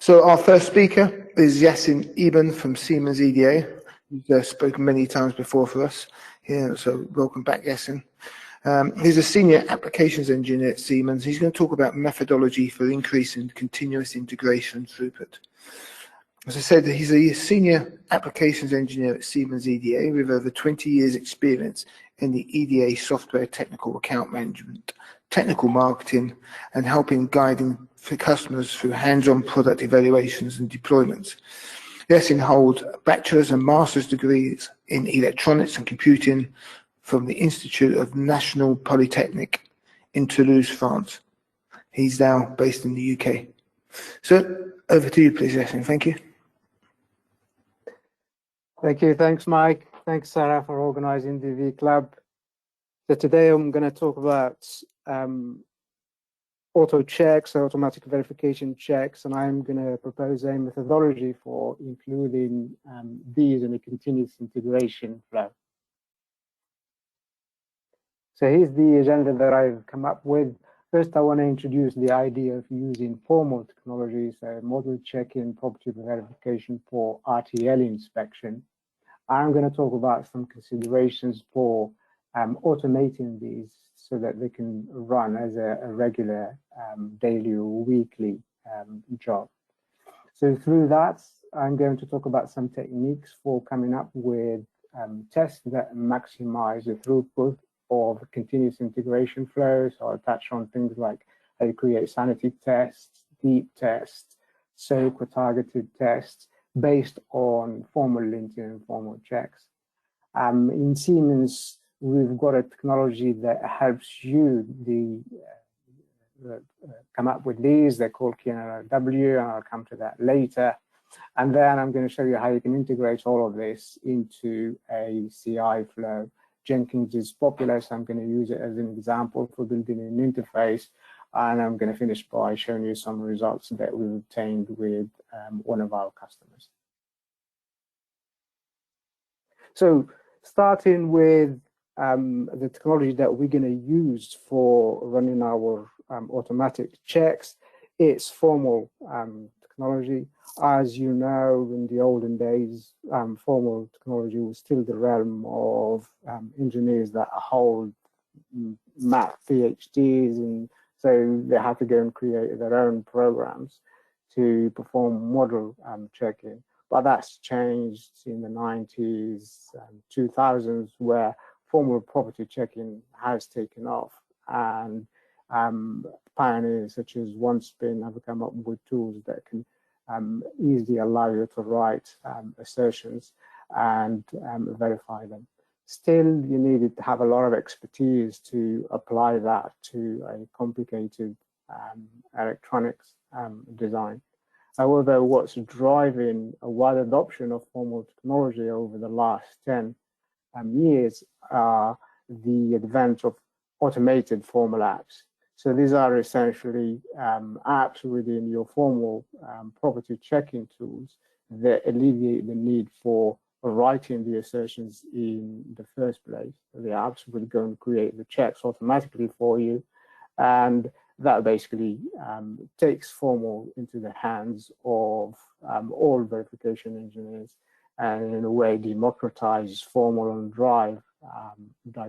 So our first speaker is Yasin Eben from Siemens EDA. He's spoken many times before for us here, so welcome back, Yasin. He's a senior applications engineer at Siemens. He's going to talk about methodology for increasing continuous integration throughput. As I said, he's a senior applications engineer at Siemens EDA with over 20 years experience in the EDA software technical account management, technical marketing, and helping guiding for customers through hands-on product evaluations and deployments. Yasin holds bachelor's and master's degrees in electronics and computing from the Institute of National Polytechnic in Toulouse, France. He's now based in the UK. So over to you, please, Yasin. Thank you. Thank you. Thanks, Mike. Thanks, Sarah, for organizing the V Club. So today I'm going to talk about auto checks, automatic verification checks, and I'm going to propose a methodology for including these in a continuous integration flow. So here's the agenda that I've come up with. First, I want to introduce the idea of using formal technology, so model checking, property verification for RTL inspection. I'm going to talk about some considerations for automating these so that they can run as a regular daily or weekly job. So through that, I'm going to talk about some techniques for coming up with tests that maximize the throughput of continuous integration flows. So I'll touch on things like how you create sanity tests, deep tests, soak or targeted tests based on formal linting and formal checks. In Siemens, we've got a technology that helps you come up with these. They're called KNRW, and I'll come to that later. And then I'm going to show you how you can integrate all of this into a CI flow. Jenkins is popular, so I'm going to use it as an example for building an interface. And I'm going to finish by showing you some results that we've obtained with one of our customers. So starting with the technology that we're going to use for running our automatic checks, it's formal technology. As you know, in the olden days, formal technology was still the realm of engineers that hold math PhDs, and so they had to go and create their own programs to perform model checking. But that's changed in the 90s and 2000s, where formal property checking has taken off, and pioneers such as OneSpin have come up with tools that can easily allow you to write assertions and verify them. Still, you needed to have a lot of expertise to apply that to a complicated electronics design. However, what's driving a wide adoption of formal technology over the last 10 years are the advent of automated formal apps. So these are essentially apps within your formal property checking tools that alleviate the need for writing the assertions in the first place. The apps will go and create the checks automatically for you, and that basically takes formal into the hands of all verification engineers, and in a way democratizes formal and drive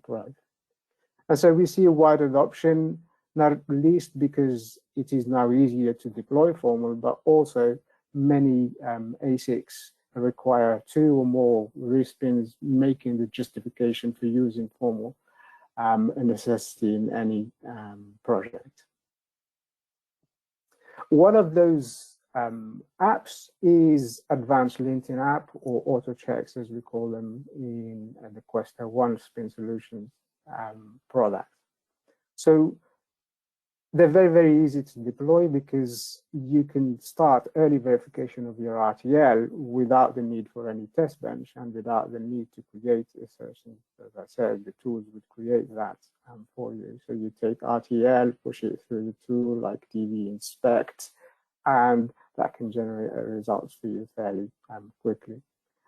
growth. And so we see a wide adoption, not least because it is now easier to deploy formal, but also many ASICs require 2 or more respins, making the justification for using formal a necessity in any project. One of those apps is Advanced Linting App, or auto checks as we call them in the Questa OneSpin Solutions product. So they're very, very easy to deploy because you can start early verification of your RTL without the need for any test bench and without the need to create assertions. As I said, the tools would create that for you. So you take RTL, push it through the tool like DV Inspect, and that can generate results for you fairly quickly.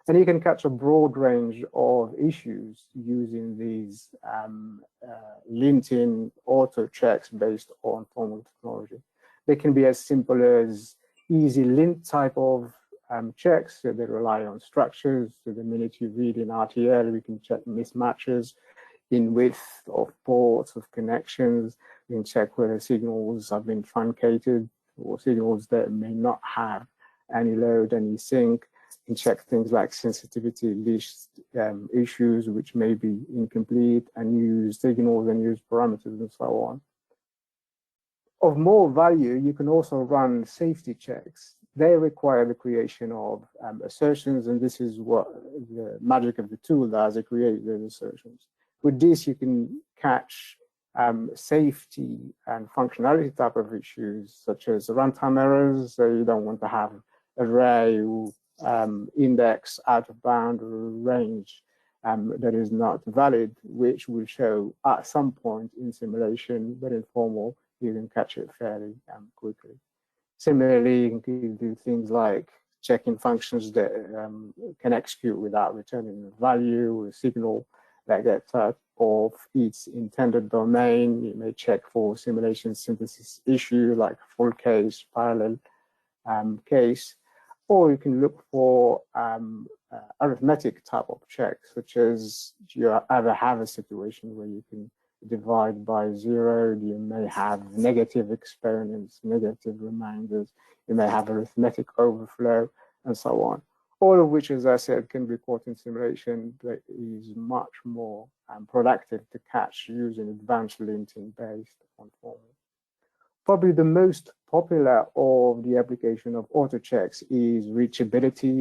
And you can catch a broad range of issues using these linting auto checks based on formal technology. They can be as simple as easy lint type of checks, so they rely on structures. So the minute you read in RTL, we can check mismatches in width of ports, of connections. We can check whether signals have been truncated or signals that may not have any load, any sync. We can check things like sensitivity list issues, which may be incomplete, and use signals and use parameters and so on. Of more value, you can also run safety checks. They require the creation of assertions, and this is what the magic of the tool does, it creates those assertions. With this, you can catch safety and functionality type of issues, such as runtime errors. So you don't want to have array index out of bound or range that is not valid, which will show at some point in simulation, but in formal, you can catch it fairly quickly. Similarly, you can do things like checking functions that can execute without returning a value or a signal that gets out of its intended domain. You may check for simulation synthesis issue like full case, parallel case, or you can look for arithmetic type of checks, such as you ever have a situation where you can divide by 0, you may have negative experiments, negative reminders, you may have arithmetic overflow, and so on. All of which, as I said, can be caught in simulation, but is much more productive to catch using advanced linting based on formal. Probably the most popular of the application of auto checks is reachability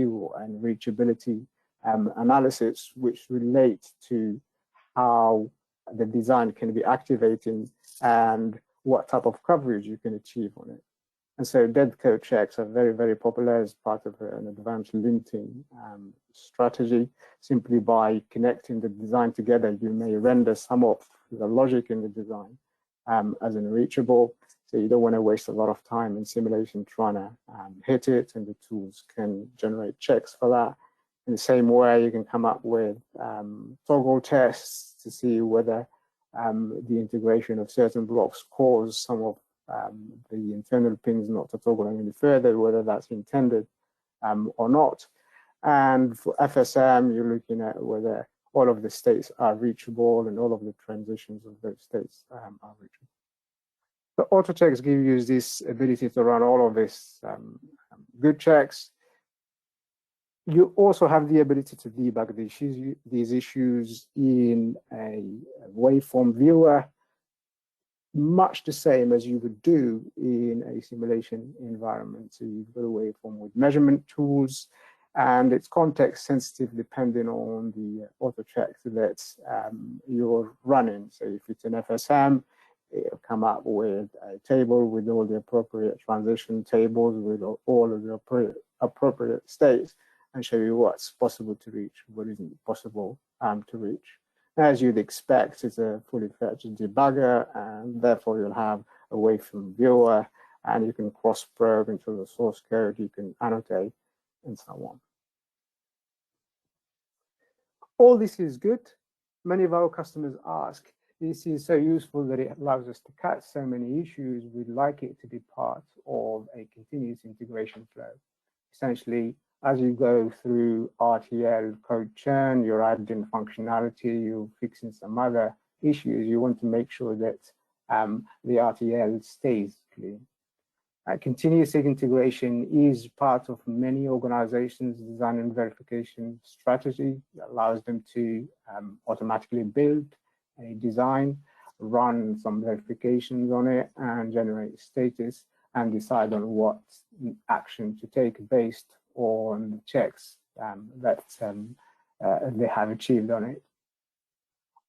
and reachability analysis, which relate to how the design can be activating and what type of coverage you can achieve on it. And so dead code checks are very, very popular as part of an advanced linting strategy. Simply by connecting the design together, you may render some of the logic in the design as unreachable. So you don't want to waste a lot of time in simulation trying to hit it, and the tools can generate checks for that. In the same way, you can come up with toggle tests to see whether the integration of certain blocks cause some of the internal pins not to toggle any further, whether that's intended or not. And for FSM, you're looking at whether all of the states are reachable and all of the transitions of those states are reachable. The auto checks give you this ability to run all of these good checks. You also have the ability to debug these issues in a waveform viewer, much the same as you would do in a simulation environment. So you've got a waveform with measurement tools, and it's context sensitive depending on the auto check that you're running. So if it's an FSM, it'll come up with a table with all the appropriate transition tables with all of the appropriate states, and show you what's possible to reach, what isn't possible to reach. As you'd expect, it's a fully fledged debugger, and therefore you'll have a waveform viewer, and you can cross-probe into the source code, you can annotate, and so on. All this is good. Many of our customers ask, this is so useful that it allows us to catch so many issues. We'd like it to be part of a continuous integration flow. Essentially, as you go through RTL code churn, you're adding functionality, you're fixing some other issues, you want to make sure that the RTL stays clean. Continuous integration is part of many organizations' design and verification strategy that allows them to automatically build a design, run some verifications on it, and generate status and decide on what action to take based on the checks that they have achieved on it.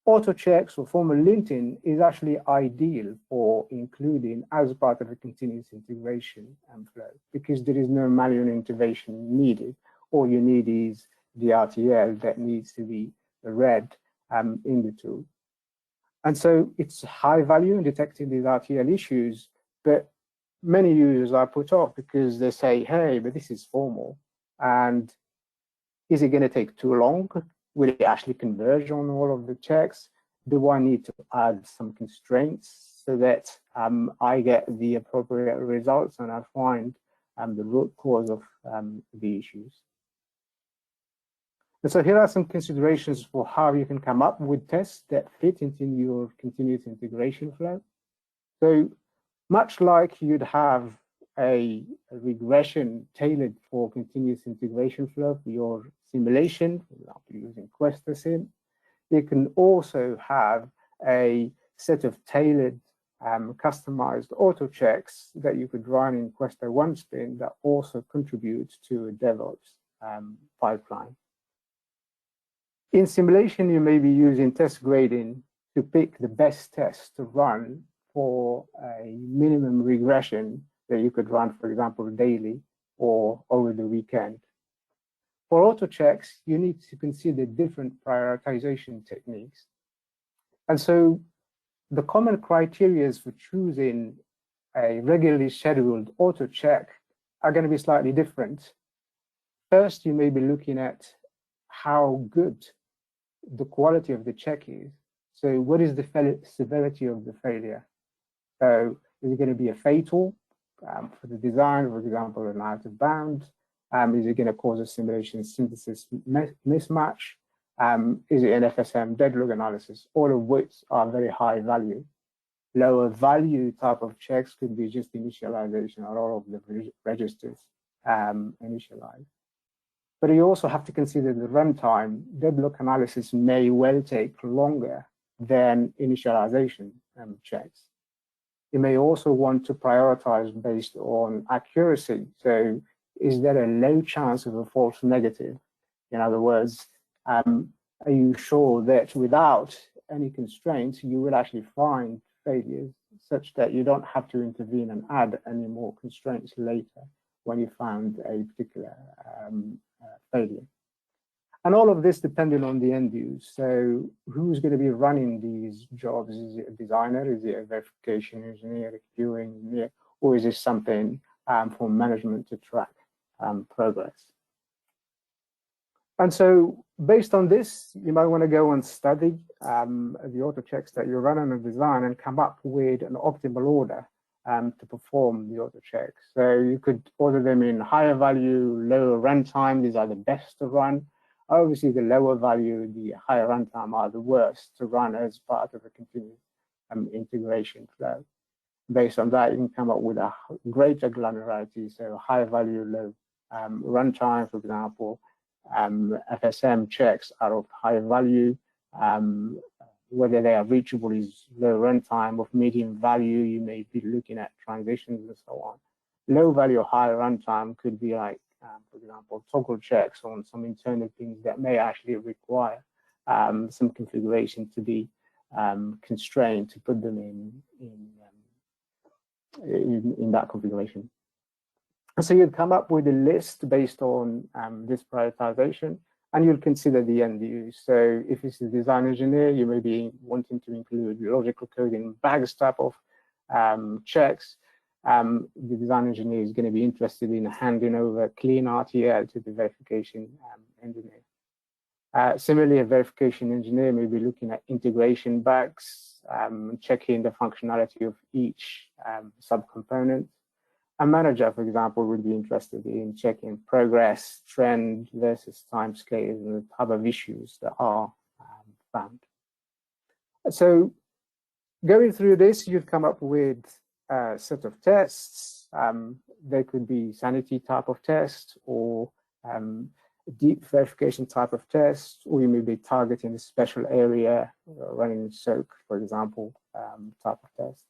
Auto checks or formal linting is actually ideal for including as part of a continuous integration flow, because there is no manual intervention needed. All you need is the RTL that needs to be read in the tool. And so it's high value in detecting these RTL issues, but many users are put off because they say, hey, but this is formal. And is it going to take too long? Will it actually converge on all of the checks? Do I need to add some constraints so that I get the appropriate results and I find the root cause of the issues. And so here are some considerations for how you can come up with tests that fit into your continuous integration flow. So much like you'd have a regression tailored for continuous integration flow for your simulation, for example, using Questa Sim, you can also have a set of tailored customized auto checks that you could run in Questa OneSpin that also contribute to a DevOps pipeline. In simulation, you may be using test grading to pick the best test to run for a minimum regression that you could run, for example, daily or over the weekend. For auto checks, you need to consider different prioritization techniques. And so the common criteria for choosing a regularly scheduled auto check are going to be slightly different. First, you may be looking at how good the quality of the check is. So what is the severity of the failure? So is it going to be a fatal for the design, for example, an out of bound? Is it going to cause a simulation synthesis mismatch? Is it an FSM deadlock analysis? All of which are very high value. Lower value type of checks could be just initialization or all of the registers initialized. But you also have to consider the runtime. Deadlock analysis may well take longer than initialization checks. You may also want to prioritize based on accuracy. So is there a low chance of a false negative? In other words, are you sure that without any constraints, you will actually find failures such that you don't have to intervene and add any more constraints later when you found a particular failure? And all of this depending on the end use. So who's going to be running these jobs? Is it a designer? Is it a verification engineer, a QA engineer? Or is this something for management to track progress? And so based on this, you might want to go and study the auto checks that you run on a design and come up with an optimal order to perform the auto checks. So you could order them in higher value, lower runtime. These are the best to run. Obviously, the lower value, the higher runtime are the worst to run as part of a continuous integration flow. Based on that, you can come up with a greater granularity, so high value, low runtime, for example. FSM checks are of high value. Whether they are reachable is low runtime. Of medium value, you may be looking at transitions and so on. Low value, high runtime could be like, for example, toggle checks on some internal things that may actually require some configuration to be constrained to put them in that configuration. So you'd come up with a list based on this prioritization, and you'll consider the end use. So if it's a design engineer, you may be wanting to include logical coding bags type of checks. The design engineer is going to be interested in handing over clean RTL to the verification engineer. Similarly, a verification engineer may be looking at integration bags, checking the functionality of each subcomponent. A manager, for example, would be interested in checking progress, trend versus timescales, and the type of issues that are found. So going through this, you've come up with a set of tests. They could be sanity type of tests or deep verification type of tests, or you may be targeting a special area, running SOAK, for example, type of test.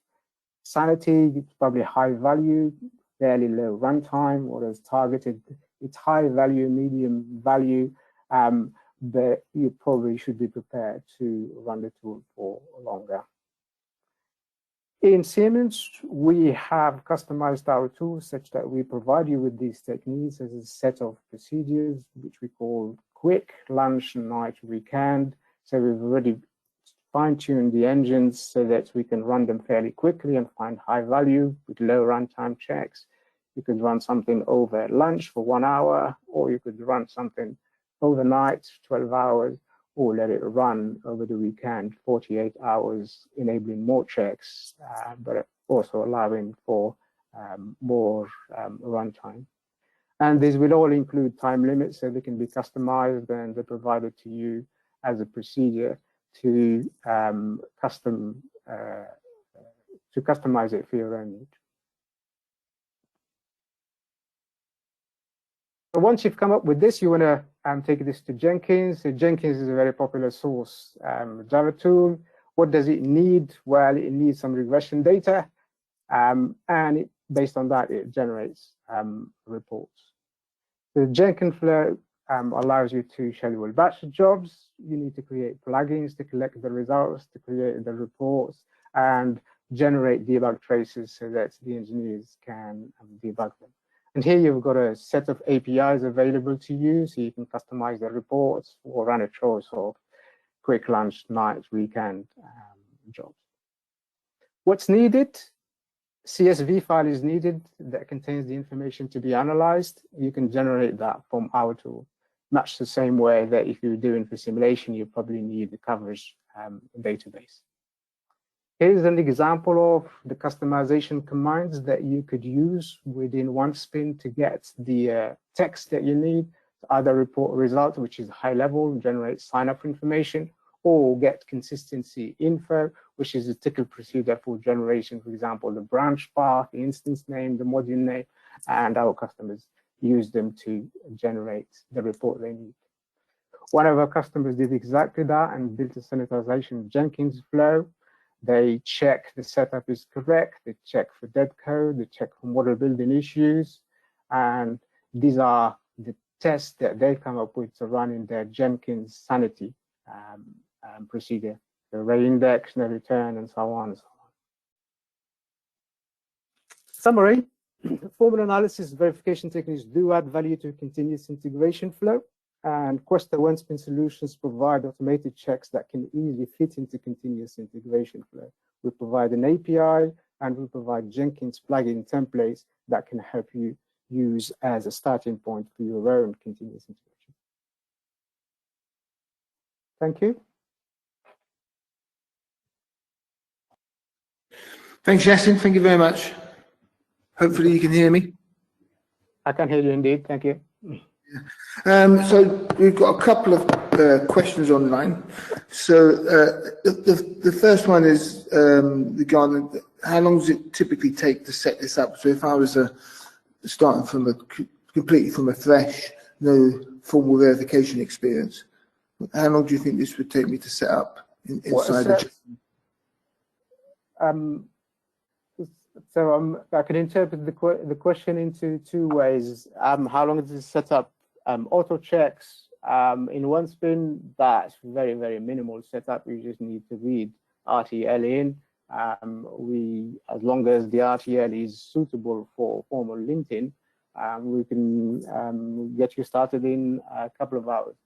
Sanity, it's probably high value, fairly low runtime, whereas targeted, it's high value, medium value, but you probably should be prepared to run the tool for longer. In Siemens, we have customized our tools such that we provide you with these techniques as a set of procedures, which we call quick, lunch, night, weekend. So we've already fine-tuned the engines so that we can run them fairly quickly and find high value with low runtime checks. You could run something over lunch for 1 hour, or you could run something overnight, 12 hours, or let it run over the weekend, 48 hours, enabling more checks, but also allowing for more runtime. And these will all include time limits, so they can be customized and they're provided to you as a procedure to customize it for your own need. So once you've come up with this, you want to take this to Jenkins. So Jenkins is a very popular source Java tool. What does it need? Well, it needs some regression data, and based on that, it generates reports. The Jenkins flow allows you to schedule batch jobs. You need to create plugins to collect the results, to create the reports, and generate debug traces so that the engineers can debug them. And here you've got a set of APIs available to you, so you can customize the reports or run a choice of quick lunch, night, weekend jobs. What's needed? CSV file is needed that contains the information to be analyzed. You can generate that from our tool, much the same way that if you're doing for simulation, you probably need the coverage database. Here's an example of the customization commands that you could use within OneSpin to get the text that you need, either report result, which is high level, generate sign-up information, or get consistency info, which is a typical procedure for generation, for example, the branch path, the instance name, the module name, and our customers use them to generate the report they need. One of our customers did exactly that and built a sanitization Jenkins flow. They check the setup is correct, they check for dead code, they check for model building issues, and these are the tests that they come up with to run in their Jenkins sanity procedure. The array index, no return, and so on and so on. Summary: formal analysis verification techniques do add value to continuous integration flow, and Questa OneSpin solutions provide automated checks that can easily fit into continuous integration flow. We provide an API, and we provide Jenkins plugin templates that can help you use as a starting point for your own continuous integration. Thank you. Thanks, Yasin. Thank you very much. Hopefully you can hear me. I can hear you indeed. Thank you. So we've got a couple of questions online. So the first one is regarding how long does it typically take to set this up? So if I was starting from completely from a fresh, no formal verification experience, how long do you think this would take me to set up inside the? So I can interpret the question into two ways. How long does it set up? Auto checks in OneSpin, that's very, very minimal setup. You just need to read RTL in. As long as the RTL is suitable for formal linting, we can get you started in a couple of hours.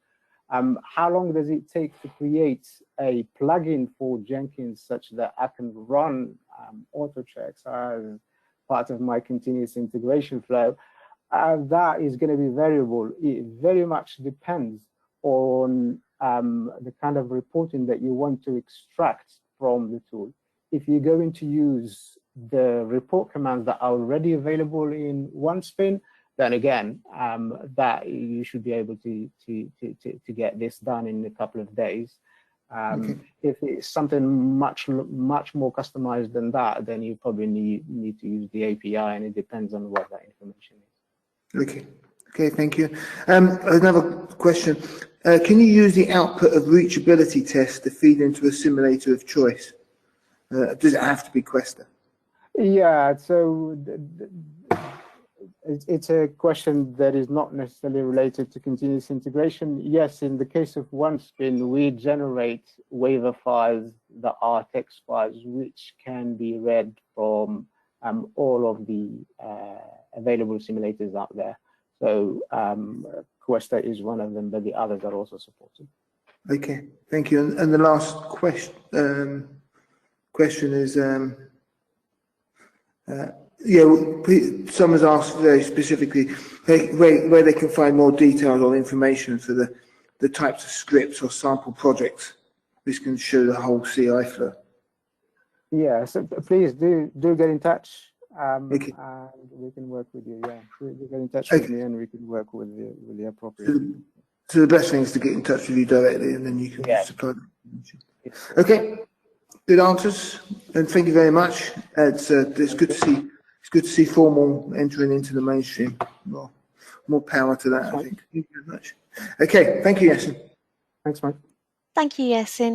How long does it take to create a plugin for Jenkins such that I can run auto checks as part of my continuous integration flow? That is going to be variable. It very much depends on the kind of reporting that you want to extract from the tool. If you're going to use the report commands that are already available in OneSpin, then again, that you should be able to get this done in a couple of days. Okay. If it's something much more customized than that, then you probably need to use the API, and it depends on what that information is. Okay. Okay. Thank you. Another question: can you use the output of reachability tests to feed into a simulator of choice? Does it have to be Questa? Yeah. So it's a question that is not necessarily related to continuous integration. Yes, in the case of OneSpin, we generate waiver files that are text files, which can be read from all of the available simulators out there. So Questa is one of them, but the others are also supported. Okay, thank you. And the last question is, someone's asked very specifically where they can find more details or information for the types of scripts or sample projects. This can show the whole CI flow. Yeah, so please do get in touch. Okay. and we can work with you. Yeah, we get in touch with Okay. me, and we can work with the appropriate. So the best thing is to get in touch with you directly, and then you can Yeah. supply the information. Yes. Okay. Good answers, and thank you very much. It's good to see. It's good to see formal entering into the mainstream. Well, more power to that, I think. Thank you very much. Okay. Thank you, Yasin. Thanks, Mike. Thank you, Yasin.